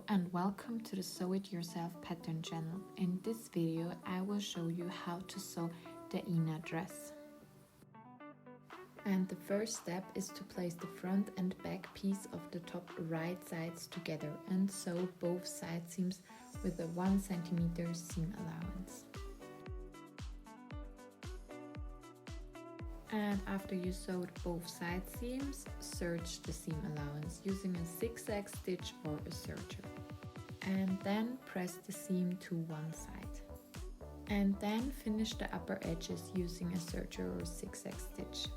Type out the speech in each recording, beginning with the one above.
Hello and welcome to the Sew It Yourself Pattern channel. In this video I will show you how to sew the Ina dress. And the first step is to place the front and back piece of the top right sides together and sew both side seams with a 1 cm seam allowance. And after you sewed both side seams, serge the seam allowance using a zigzag stitch or a serger. And then press the seam to one side. And then finish the upper edges using a serger or zigzag stitch.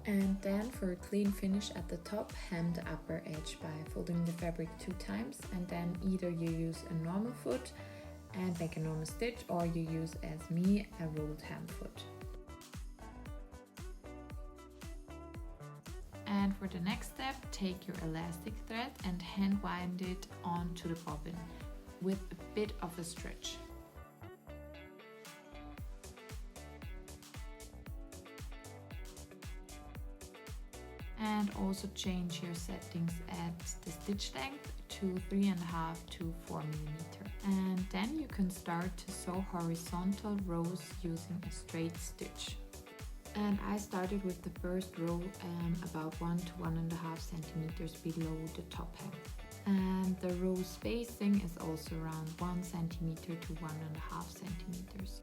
And then for a clean finish at the top, hem the upper edge by folding the fabric 2 times, and then either you use a normal foot and make a normal stitch, or you use, as me, a rolled hem foot. And for the next step, take your elastic thread and hand wind it onto the bobbin with a bit of a stretch. And also change your settings at the stitch length to 3.5 to 4 mm. And then you can start to sew horizontal rows using a straight stitch. And I started with the first row about 1 to 1.5 centimeters below the top hem. And the row spacing is also around 1 centimeter to 1.5 centimeters.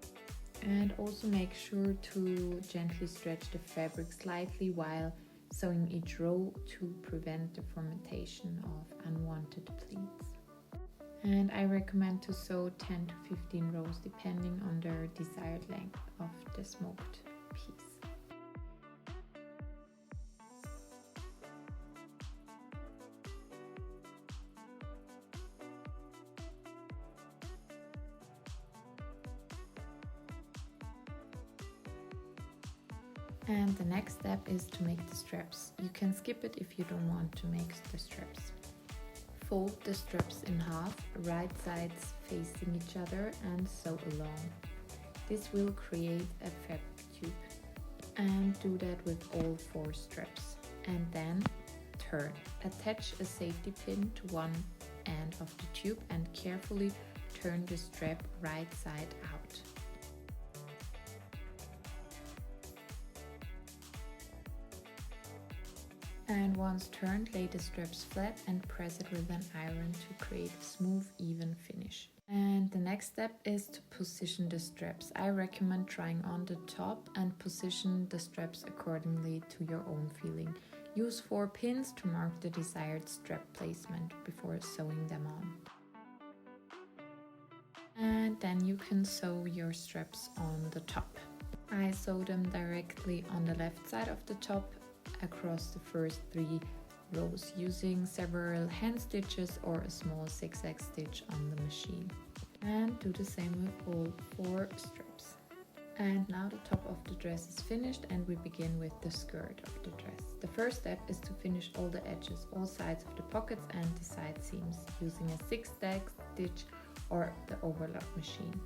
And also make sure to gently stretch the fabric slightly while sewing each row to prevent the formation of unwanted pleats. And I recommend to sew 10 to 15 rows depending on the desired length of the smoked piece. And the next step is to make the straps. You can skip it if you don't want to make the straps. Fold the straps in half, right sides facing each other, and sew along. This will create a fabric tube. And do that with all 4 straps. And then turn. Attach a safety pin to one end of the tube and carefully turn the strap right side out. And once turned, lay the straps flat and press it with an iron to create a smooth, even finish. And the next step is to position the straps. I recommend trying on the top and position the straps accordingly to your own feeling. Use 4 pins to mark the desired strap placement before sewing them on. And then you can sew your straps on the top. I sew them directly on the left side of the top across the first 3 rows using several hand stitches or a small zigzag stitch on the machine. And do the same with all 4 straps. And now the top of the dress is finished and we begin with the skirt of the dress. The first step is to finish all the edges, all sides of the pockets and the side seams using a zigzag stitch or the overlock machine.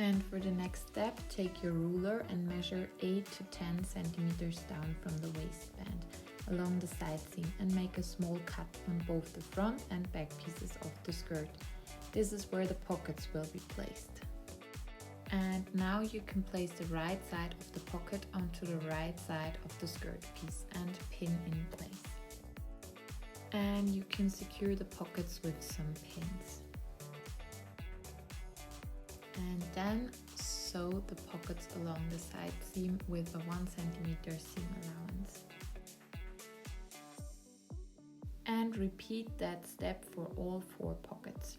And for the next step, take your ruler and measure 8 to 10 centimeters down from the waistband along the side seam and make a small cut on both the front and back pieces of the skirt. This is where the pockets will be placed. And now you can place the right side of the pocket onto the right side of the skirt piece and pin in place. And you can secure the pockets with some pins. And then sew the pockets along the side seam with a 1 centimeter seam allowance. And repeat that step for all 4 pockets.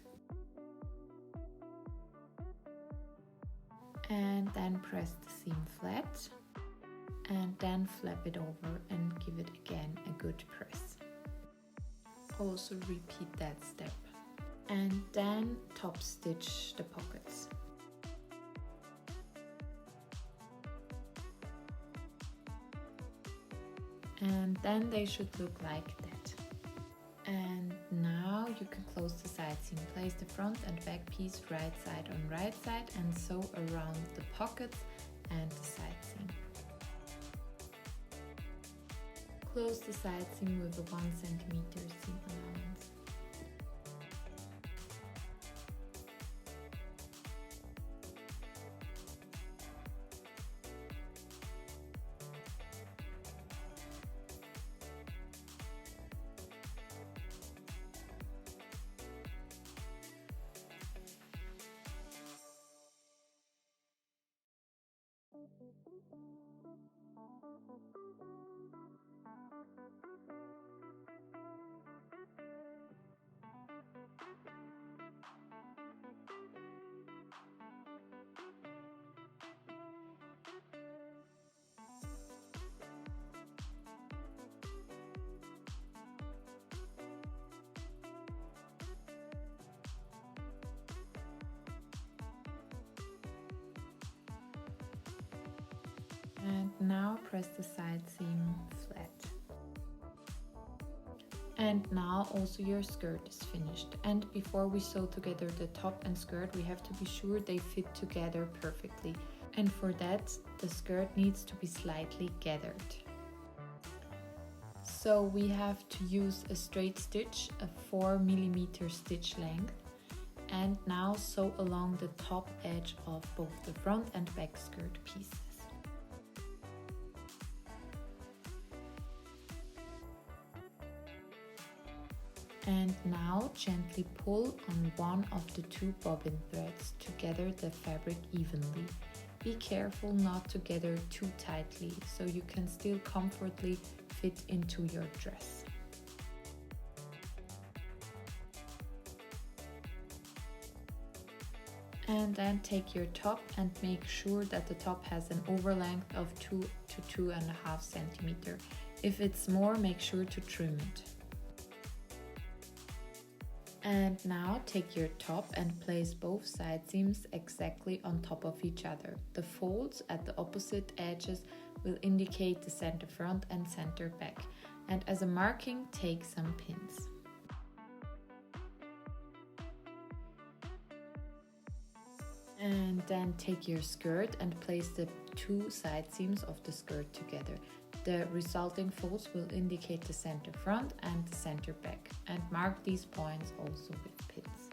And then press the seam flat and then flap it over and give it again a good press. Also repeat that step. And then top stitch the pockets. And then they should look like that. And now you can close the side seam. Place the front and back piece right side on right side and sew around the pockets and the side seam. Close the side seam with a 1 cm seam allowance. And now press the side seam flat. And now also your skirt is finished. And before we sew together the top and skirt, we have to be sure they fit together perfectly. And for that, the skirt needs to be slightly gathered. So we have to use a straight stitch, a 4 mm stitch length. And now sew along the top edge of both the front and back skirt pieces. And now gently pull on one of the 2 bobbin threads to gather the fabric evenly. Be careful not to gather too tightly so you can still comfortably fit into your dress. And then take your top and make sure that the top has an overlength of 2 to 2.5 cm. If it's more, make sure to trim it. And now take your top and place both side seams exactly on top of each other. The folds at the opposite edges will indicate the center front and center back. And as a marking, take some pins. And then take your skirt and place the 2 side seams of the skirt together. The resulting folds will indicate the center front and the center back, and mark these points also with pins.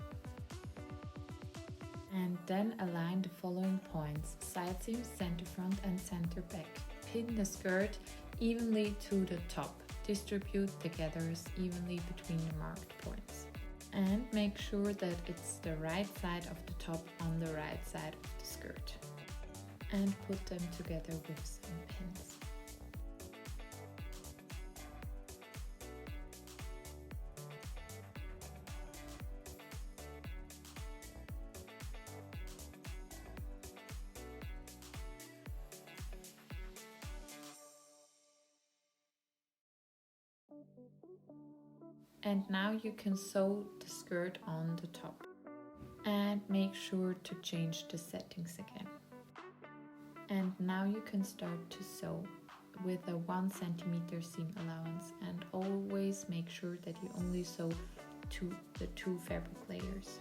And then align the following points: side seams, center front and center back. Pin the skirt evenly to the top. Distribute the gathers evenly between the marked points. And make sure that it's the right side of the top on the right side of the skirt. And put them together with some pins. And now you can sew the skirt on the top. And make sure to change the settings again. And now you can start to sew with a 1 cm seam allowance, and always make sure that you only sew to the 2 fabric layers.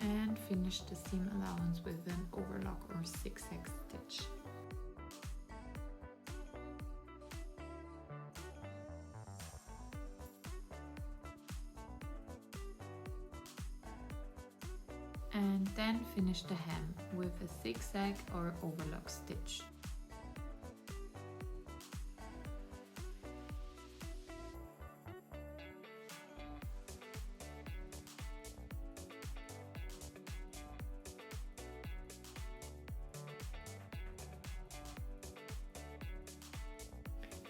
And finish the seam allowance with an overlock or zigzag stitch. And then finish the hem with a zigzag or overlock stitch.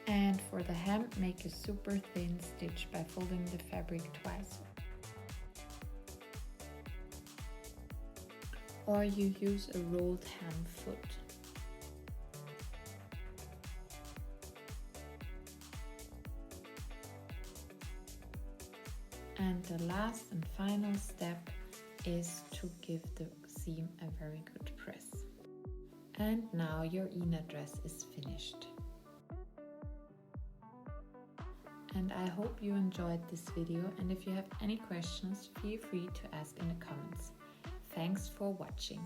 And for the hem, make a super thin stitch by folding the fabric twice. Or you use a rolled hem foot. And the last and final step is to give the seam a very good press. And now your inner dress is finished. And I hope you enjoyed this video, and if you have any questions, feel free to ask in the comments. Thanks for watching.